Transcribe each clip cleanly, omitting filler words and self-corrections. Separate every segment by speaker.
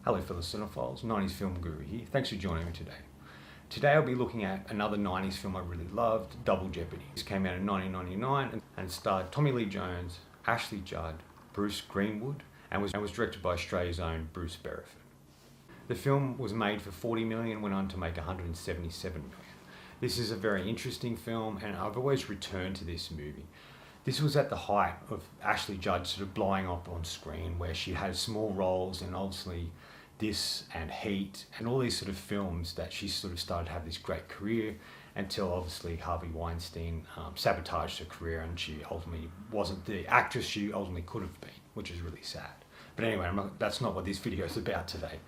Speaker 1: Hello fellow cinephiles, 90s Film Guru here. Thanks for joining me today. Today I'll be looking at another 90s film I really loved, Double Jeopardy. This came out in 1999 and starred Tommy Lee Jones, Ashley Judd, Bruce Greenwood, and was directed by Australia's own Bruce Beresford. The film was made for $40 million and went on to make $177 million. This is a very interesting film and I've always returned to this movie. This was at the height of Ashley Judd sort of blowing up on screen, where she had small roles in obviously this and Heat and all these sort of films that she sort of started to have this great career until obviously Harvey Weinstein sabotaged her career and she ultimately wasn't the actress she ultimately could have been, which is really sad. But anyway, that's not what this video is about today.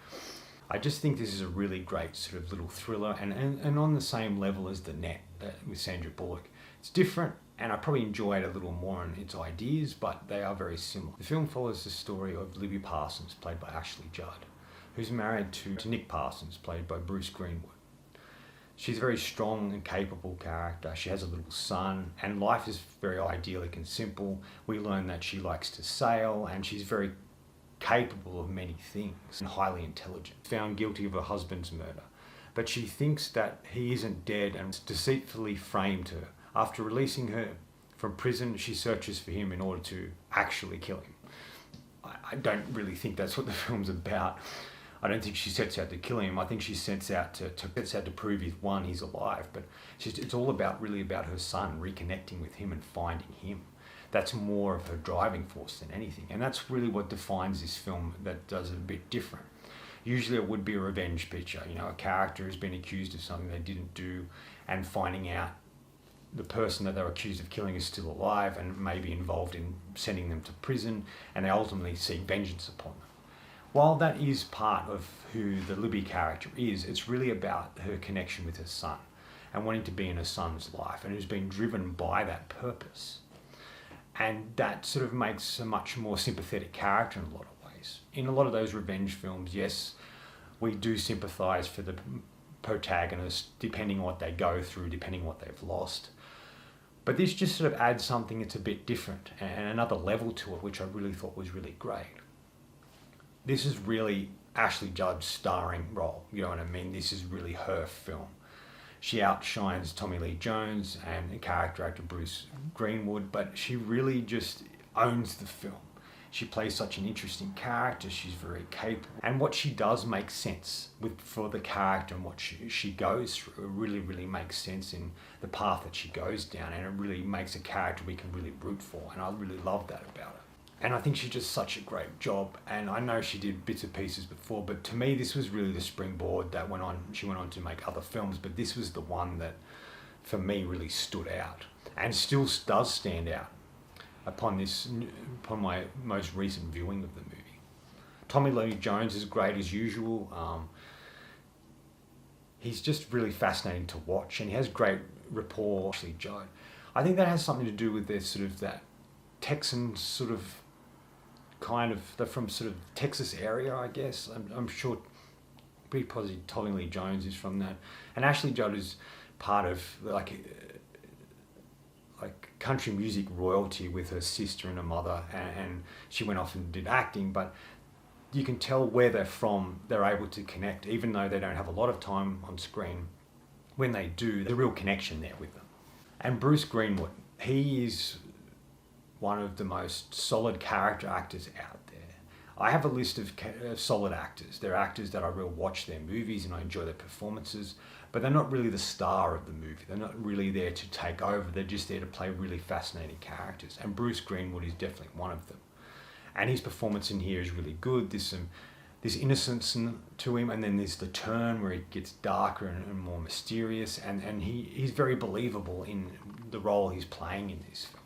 Speaker 1: I just think this is a really great sort of little thriller and on the same level as The Net with Sandra Bullock. It's different and I probably enjoy it a little more in its ideas, but they are very similar. The film follows the story of Libby Parsons, played by Ashley Judd, who's married to Nick Parsons, played by Bruce Greenwood. She's a very strong and capable character. She has a little son and life is very idyllic and simple. We learn that she likes to sail and she's very capable of many things and highly intelligent. Found guilty of her husband's murder, but she thinks that he isn't dead and deceitfully framed her. After releasing her from prison, she searches for him in order to actually kill him. I don't really think that's what the film's about. I don't think she sets out to kill him. I think she sets out to prove he's alive. But it's all really about her son, reconnecting with him and finding him. That's more of her driving force than anything. And that's really what defines this film that does it a bit different. Usually it would be a revenge picture. You know, a character has been accused of something they didn't do and finding out the person that they're accused of killing is still alive and maybe involved in sending them to prison, and they ultimately seek vengeance upon them. While that is part of who the Libby character is, it's really about her connection with her son and wanting to be in her son's life, and who's been driven by that purpose. And that sort of makes a much more sympathetic character in a lot of ways. In a lot of those revenge films, yes, we do sympathise for the protagonist, depending on what they go through, depending on what they've lost. But this just sort of adds something that's a bit different and another level to it, which I really thought was really great. This is really Ashley Judd's starring role, you know what I mean? This is really her film. She outshines Tommy Lee Jones and character actor Bruce Greenwood, but she really just owns the film. She plays such an interesting character, she's very capable. And what she does makes sense for the character and what she goes through. It really makes sense in the path that she goes down, and it really makes a character we can really root for, and I really love that about her. And I think she does such a great job, and I know she did bits and pieces before, but to me this was really the springboard that she went on to make other films, but this was the one that for me really stood out and still does stand out upon my most recent viewing of the movie. Tommy Lee Jones is great as usual. He's just really fascinating to watch, and he has great rapport with Ashley Judd. I think that has something to do with their sort of that Texan sort of they're from sort of Texas area, I guess. I'm sure, pretty positive Tommy Lee Jones is from that, and Ashley Judd is part of like country music royalty with her sister and her mother, and she went off and did acting, but you can tell where they're from. They're able to connect, even though they don't have a lot of time on screen. When they do, there's a real connection there with them. And Bruce Greenwood, he is one of the most solid character actors out there. I have a list of solid actors. They're actors that I really watch their movies and I enjoy their performances, but they're not really the star of the movie. They're not really there to take over. They're just there to play really fascinating characters. And Bruce Greenwood is definitely one of them. And his performance in here is really good. There's this innocence to him, and then there's the turn where it gets darker and more mysterious, and he's very believable in the role he's playing in this film.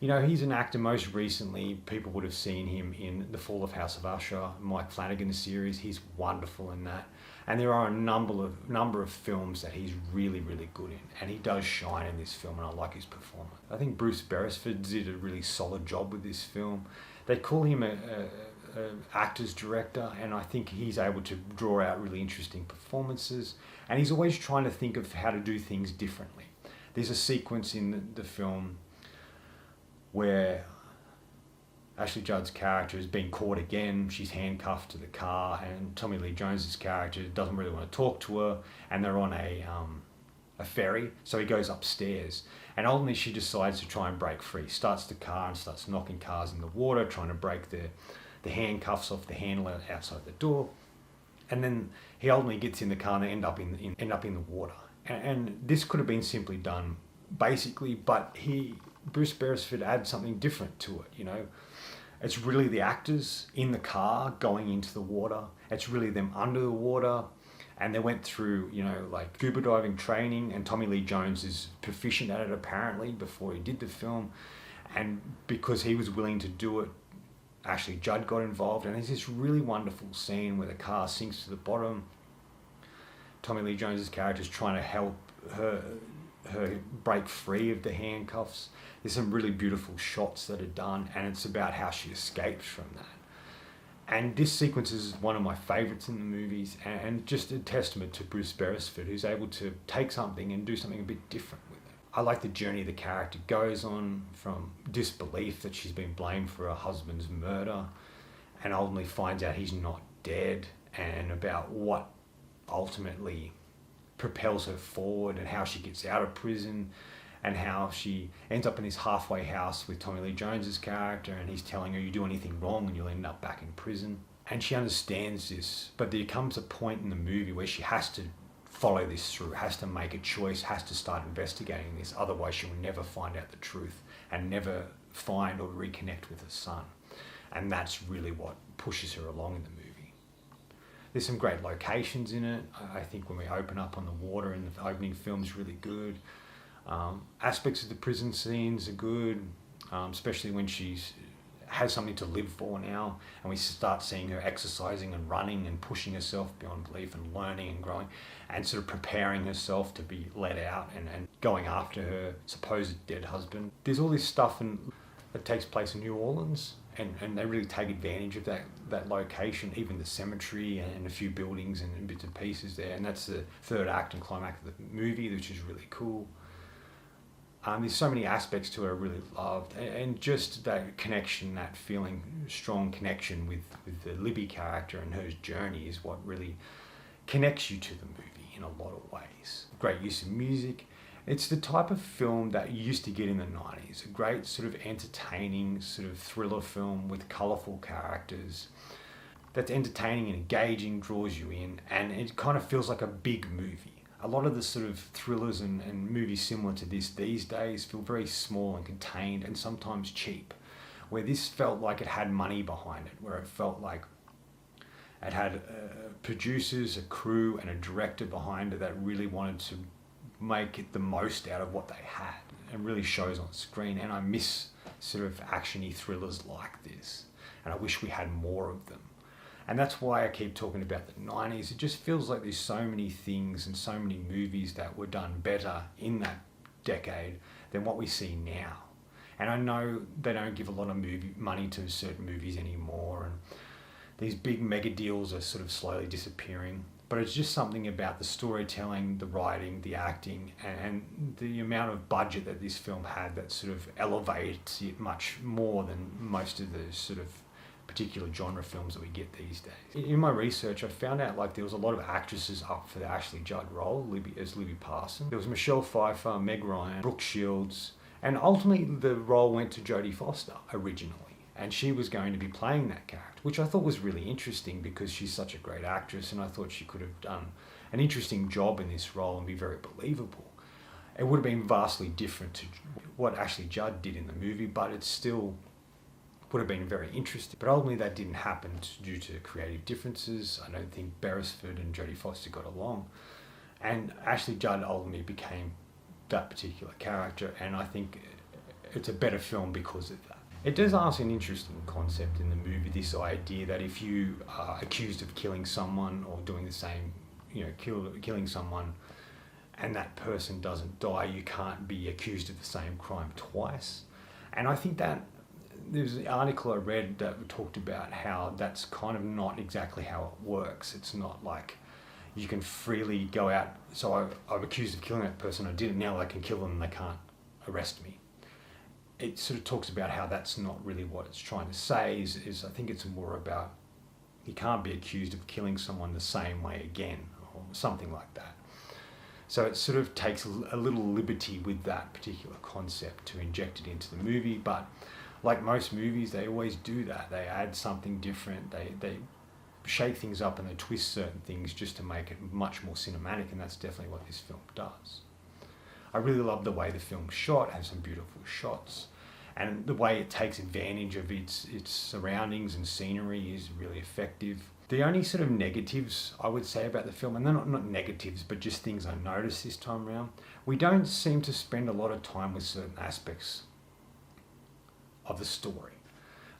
Speaker 1: You know, he's an actor. Most recently, people would have seen him in The Fall of House of Usher, Mike Flanagan's series. He's wonderful in that. And there are a number of films that he's really good in. And he does shine in this film, and I like his performance. I think Bruce Beresford did a really solid job with this film. They call him a actor's director, and I think he's able to draw out really interesting performances. And he's always trying to think of how to do things differently. There's a sequence in the film where Ashley Judd's character has been caught again. She's handcuffed to the car, and Tommy Lee Jones's character doesn't really want to talk to her, and they're on a ferry, so he goes upstairs, and ultimately she decides to try and break free. Starts the car and starts knocking cars in the water, trying to break the handcuffs off the handle outside the door, and then he ultimately gets in the car and they end up in the water. And this could have been simply done basically, but Bruce Beresford adds something different to it, you know. It's really the actors in the car going into the water. It's really them under the water. And they went through, you know, like scuba diving training, and Tommy Lee Jones is proficient at it apparently before he did the film. And because he was willing to do it, Ashley Judd got involved. And there's this really wonderful scene where the car sinks to the bottom. Tommy Lee Jones's character is trying to help her break free of the handcuffs. There's some really beautiful shots that are done, and it's about how she escapes from that. And this sequence is one of my favourites in the movies, and just a testament to Bruce Beresford, who's able to take something and do something a bit different with it. I like the journey the character goes on, from disbelief that she's been blamed for her husband's murder, and ultimately finds out he's not dead, and about what ultimately propels her forward, and how she gets out of prison, and how she ends up in this halfway house with Tommy Lee Jones's character, and he's telling her, you do anything wrong and you'll end up back in prison. And she understands this, but there comes a point in the movie where she has to follow this through, has to make a choice, has to start investigating this, otherwise she'll never find out the truth and never find or reconnect with her son. And that's really what pushes her along in the movie. There's some great locations in it. I think when we open up on the water in the opening film is really good. Aspects of the prison scenes are good, especially when she has something to live for now, and we start seeing her exercising and running and pushing herself beyond belief and learning and growing and sort of preparing herself to be let out and going after her supposed dead husband. There's all this stuff that takes place in New Orleans, and they really take advantage of that location, even the cemetery and a few buildings and bits and pieces there, and that's the third act and climax of the movie, which is really cool. There's so many aspects to it I really loved, and just that connection, that feeling, strong connection with the Libby character and her journey is what really connects you to the movie in a lot of ways. Great use of music. It's the type of film that you used to get in the 90s, a great sort of entertaining sort of thriller film with colourful characters that's entertaining and engaging, draws you in, and it kind of feels like a big movie. A lot of the sort of thrillers and movies similar to this these days feel very small and contained and sometimes cheap, where this felt like it had money behind it, where it felt like it had producers, a crew and a director behind it that really wanted to make it the most out of what they had, and really shows on screen. And I miss sort of actiony thrillers like this, and I wish we had more of them. And that's why I keep talking about the 90s. It just feels like there's so many things and so many movies that were done better in that decade than what we see now. And I know they don't give a lot of money to certain movies anymore, and these big mega deals are sort of slowly disappearing. But it's just something about the storytelling, the writing, the acting, and the amount of budget that this film had that sort of elevates it much more than most of the sort of particular genre films that we get these days. In my research, I found out like there was a lot of actresses up for the Ashley Judd role as Libby Parson. There was Michelle Pfeiffer, Meg Ryan, Brooke Shields, and ultimately the role went to Jodie Foster originally, and she was going to be playing that character, which I thought was really interesting because she's such a great actress, and I thought she could have done an interesting job in this role and be very believable. It would have been vastly different to what Ashley Judd did in the movie, but it still would have been very interesting. But ultimately that didn't happen due to creative differences. I don't think Beresford and Jodie Foster got along, and Ashley Judd ultimately became that particular character, and I think it's a better film because of that. It does ask an interesting concept in the movie, this idea that if you are accused of killing someone or doing the same, killing someone, and that person doesn't die, you can't be accused of the same crime twice. And I think that there's an article I read that talked about how that's kind of not exactly how it works. It's not like you can freely go out, so I'm accused of killing that person, I did it, now I can kill them and they can't arrest me. it sort of talks about how that's not really what it's trying to say. Is I think it's more about you can't be accused of killing someone the same way again, or something like that. So it sort of takes a little liberty with that particular concept to inject it into the movie, but like most movies, they always do that. They add something different. They shake things up and they twist certain things just to make it much more cinematic, and that's definitely what this film does. I really love the way the film's shot, has some beautiful shots, and the way it takes advantage of its surroundings and scenery is really effective. The only sort of negatives I would say about the film, and they're not negatives, but just things I noticed this time around, we don't seem to spend a lot of time with certain aspects of the story.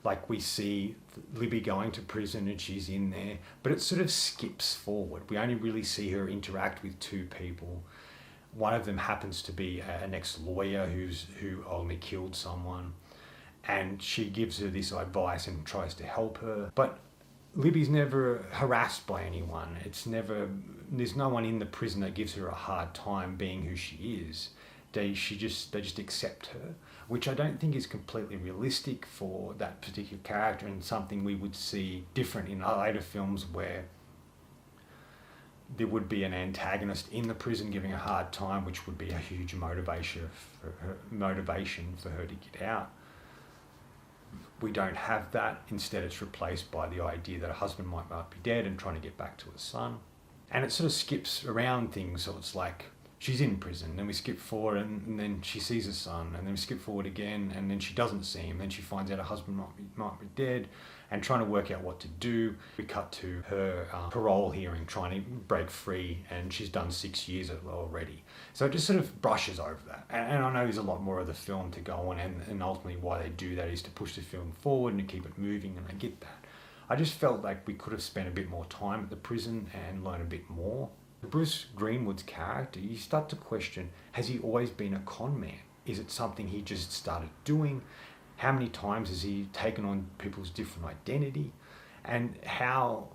Speaker 1: Like we see Libby going to prison and she's in there, but it sort of skips forward. We only really see her interact with two people. One of them happens to be an ex-lawyer who only killed someone, and she gives her this advice and tries to help her. But Libby's never harassed by anyone. There's no one in the prison that gives her a hard time being who she is. They just accept her, which I don't think is completely realistic for that particular character, and something we would see different in later films where there would be an antagonist in the prison giving a hard time, which would be a huge motivation for her to get out. We don't have that. Instead, it's replaced by the idea that a husband might be dead and trying to get back to his son. And it sort of skips around things, so it's like she's in prison, then we skip forward and then she sees her son, and then we skip forward again and then she doesn't see him, then she finds out her husband might be dead and trying to work out what to do. We cut to her parole hearing, trying to break free, and she's done 6 years already. So it just sort of brushes over that. And I know there's a lot more of the film to go on, and ultimately why they do that is to push the film forward and to keep it moving, and I get that. I just felt like we could have spent a bit more time at the prison and learn a bit more. Bruce Greenwood's character, you start to question, has he always been a con man? Is it something he just started doing? How many times has he taken on people's different identity? And how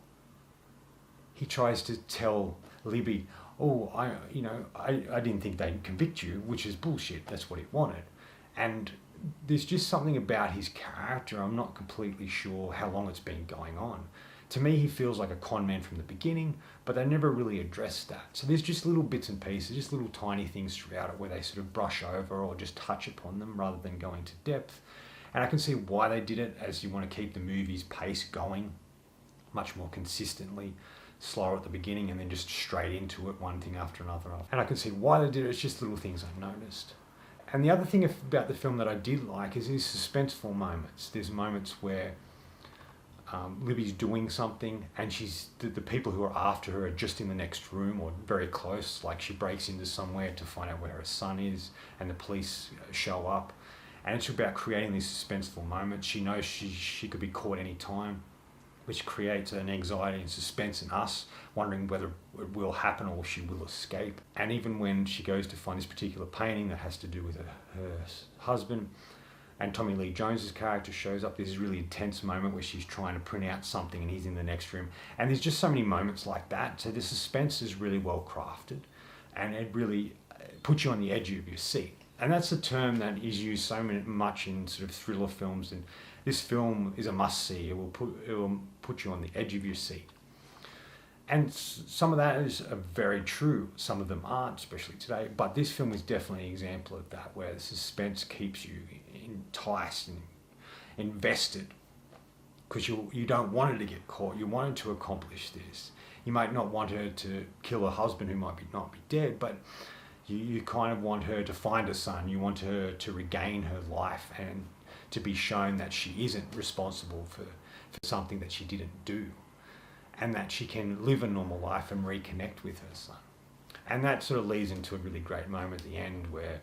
Speaker 1: he tries to tell Libby, oh, I didn't think they'd convict you, which is bullshit. That's what he wanted. And there's just something about his character. I'm not completely sure how long it's been going on. To me, he feels like a con man from the beginning, but they never really addressed that. So there's just little bits and pieces, just little tiny things throughout it where they sort of brush over or just touch upon them rather than go into depth. And I can see why they did it, as you want to keep the movie's pace going much more consistently, slower at the beginning and then just straight into it, one thing after another. And I can see why they did it. It's just little things I noticed. And the other thing about the film that I did like is these suspenseful moments. There's moments where Libby's doing something and the people who are after her are just in the next room or very close, like she breaks into somewhere to find out where her son is and the police show up. And it's about creating these suspenseful moments. She knows she could be caught any time, which creates an anxiety and suspense in us, wondering whether it will happen or she will escape. And even when she goes to find this particular painting that has to do with her husband, and Tommy Lee Jones's character shows up, there's this really intense moment where she's trying to print out something and he's in the next room. And there's just so many moments like that. So the suspense is really well crafted and it really puts you on the edge of your seat. And that's a term that is used so much in sort of thriller films, and this film is a must-see. It will put you on the edge of your seat. And some of that is very true. Some of them aren't, especially today. But this film is definitely an example of that, where the suspense keeps you enticed and invested because you don't want her to get caught. You want her to accomplish this. You might not want her to kill her husband who might not be dead, but you kind of want her to find her son. You want her to regain her life and to be shown that she isn't responsible for something that she didn't do, and that she can live a normal life and reconnect with her son. And that sort of leads into a really great moment at the end where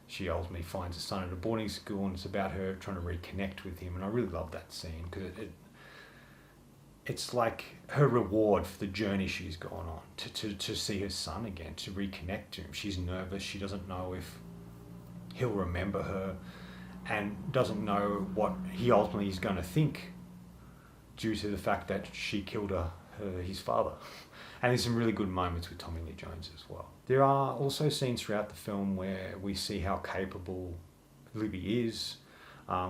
Speaker 1: she ultimately finds her son at a boarding school, and it's about her trying to reconnect with him. And I really love that scene because it's like her reward for the journey she's gone on, to see her son again, to reconnect to him. She's nervous. She doesn't know if he'll remember her and doesn't know what he ultimately is going to think due to the fact that she killed his father. And there's some really good moments with Tommy Lee Jones as well. There are also scenes throughout the film where we see how capable Libby is,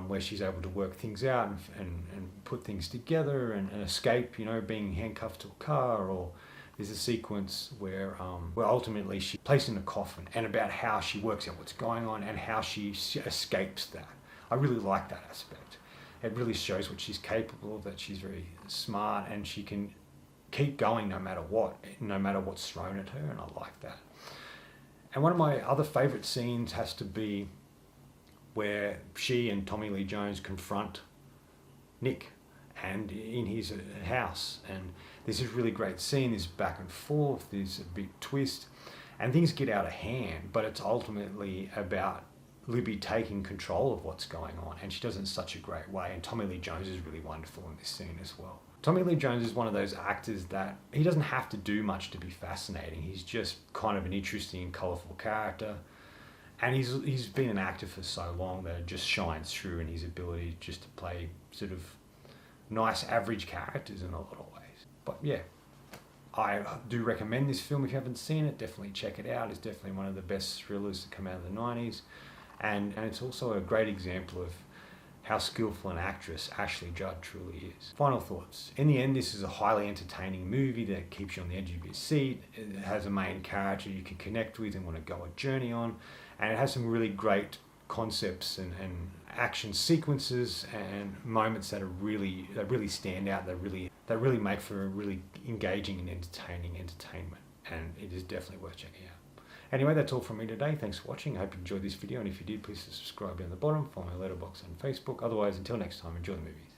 Speaker 1: where she's able to work things out and put things together and escape, you know, being handcuffed to a car. Or there's a sequence where ultimately she's placed in a coffin, and about how she works out what's going on and how she escapes that. I really like that aspect. It really shows what she's capable of, that she's very smart and she can keep going no matter what's thrown at her, and I like that. And one of my other favourite scenes has to be where she and Tommy Lee Jones confront Nick and in his house, and there's this really great scene, this back and forth, there's a big twist, and things get out of hand, but it's ultimately about Libby taking control of what's going on, and she does it in such a great way, and Tommy Lee Jones is really wonderful in this scene as well. Tommy Lee Jones is one of those actors that he doesn't have to do much to be fascinating. He's just kind of an interesting and colourful character. And he's been an actor for so long that it just shines through in his ability just to play sort of nice average characters in a lot of ways. But yeah, I do recommend this film if you haven't seen it. Definitely check it out. It's definitely one of the best thrillers to come out of the 90s. And it's also a great example of how skillful an actress Ashley Judd truly is. Final thoughts. In the end, this is a highly entertaining movie that keeps you on the edge of your seat. It has a main character you can connect with and want to go a journey on. And it has some really great concepts and action sequences and moments that really stand out, that really make for a really engaging and entertaining entertainment. And it is definitely worth checking out. Anyway, that's all from me today. Thanks for watching. I hope you enjoyed this video, and if you did, please subscribe down the bottom. Follow my letterbox on Facebook. Otherwise, until next time, enjoy the movies.